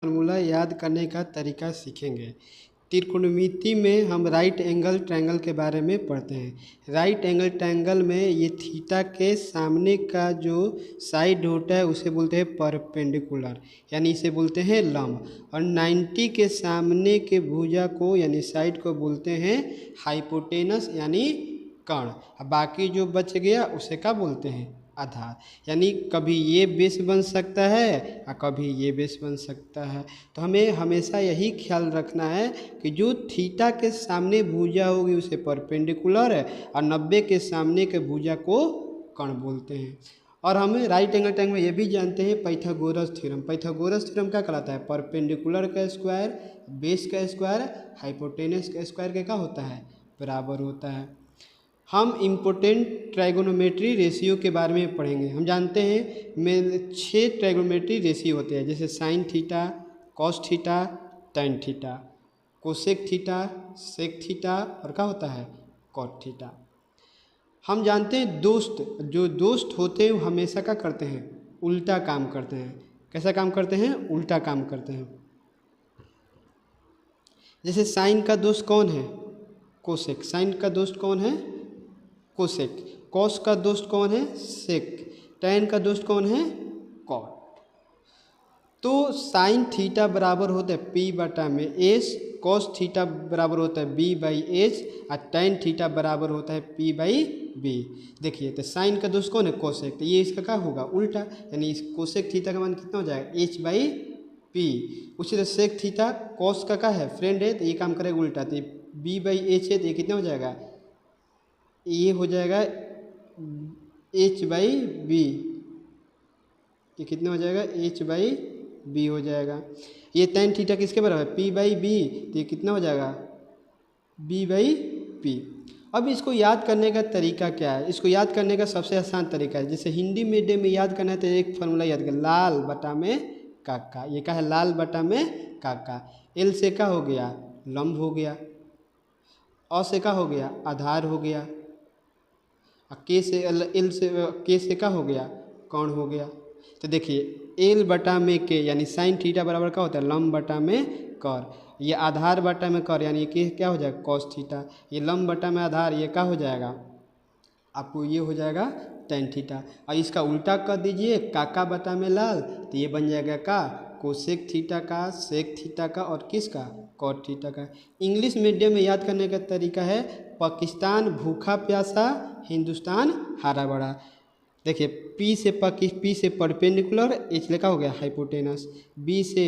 Formula याद करने का तरीका सीखेंगे। त्रिकोणमिति में हम राइट एंगल ट्रायंगल के बारे में पढ़ते हैं। राइट एंगल ट्रायंगल में ये थीटा के सामने का जो साइड होता है उसे बोलते हैं परपेंडिकुलर, यानी इसे बोलते हैं लंब। और 90 के सामने के भुजा को यानी साइड को बोलते हैं हाइपोटेनस यानी कर्ण। अब बाकी जो बच गया उसे क्या बोलते हैं? आधार। यानी कभी ये बेस बन सकता है और कभी ये बेस बन सकता है। तो हमें हमेशा यही ख्याल रखना है कि जो थीटा के सामने भुजा होगी उसे परपेंडिकुलर है और 90 के सामने के भुजा को कर्ण बोलते हैं। और हम राइट एंगल ट्रायंगल में ये भी जानते हैं पाइथागोरस थ्योरम। पाइथागोरस थ्योरम क्या कहलाता है? परपेंडिकुलर का स्क्वायर बेस का स्क्वायर हाइपोटेनस का स्क्वायर के क्या होता है? बराबर होता है। हम इम्पोर्टेंट ट्राइगोनोमेट्री रेशियो के बारे में पढ़ेंगे। हम जानते हैं में 6 ट्राइगोनोमेट्री रेशियो होते हैं, जैसे sine theta, cos theta, tan theta, cosec theta, sec theta और क्या होता है? Cot theta. हम जानते हैं जो दोस्त होते हैं वो हमेशा क्या करते हैं? उल्टा काम करते हैं। कैसा काम करते हैं? उल्टा काम करते हैं। जैसे साइन का दोस्त कौन है? कोसेक। साइन का दोस्त कौन है? कोसेक। कॉस का दोस्त कौन है? सेक। टैन का दोस्त कौन है? कॉट। तो साइन थीटा बराबर होता है पी बटा में एस, कॉस थीटा बराबर होता है बी बाई एच और टैन थीटा बराबर होता है पी बाई बी। देखिए तो साइन का दोस्त कौन है? कोसेक। तो ये इसका क्या होगा? उल्टा, यानी इस कोसेक थीटा का मान कितना हो जाएगा? H by P. उसी तरह सेक थीटा कॉस का क्या है? फ्रेंड है, तो ये काम करेगा उल्टा, तो बी बाई एच है तो ये कितना हो जाएगा? ये हो जाएगा एच बाई बी। ये कितना हो जाएगा? एच बाई बी हो जाएगा। ये टैन थीटा किसके बराबर है? पी बाई बी, तो ये कितना हो जाएगा? B by P. अब इसको याद करने का तरीका क्या है? इसको याद करने का सबसे आसान तरीका है, जैसे हिंदी मीडियम में याद करना है तो एक फार्मूला याद कर, लाल बटा में काका। ये क्या है? लाल बटा में काका। एल से क्या हो गया? लंब हो गया। अ से क्या हो गया? आधार हो गया। के से एल से के से क्या हो गया? कर्ण हो गया। तो देखिए एल बटा में के यानी साइन थीटा बराबर क्या होता है? लंब बटा में कर। ये आधार बटा में कर यानी कि क्या हो जाएगा? Cos theta. ये लंब बटा में आधार, ये क्या हो जाएगा? आपको ये हो जाएगा टैन थीटा। और इसका उल्टा कर दीजिए काका बटा में लाल, तो ये बन जाएगा का? कोसेक थीटा का, सेक थीटा का और किसका? कॉट थीटा का। इंग्लिश मीडियम में याद करने का तरीका है, पाकिस्तान भूखा प्यासा, हिंदुस्तान हरा भरा। देखिए पी से परपेंडिकुलर, एच लिखा हो गया हाइपोटेनस, बी से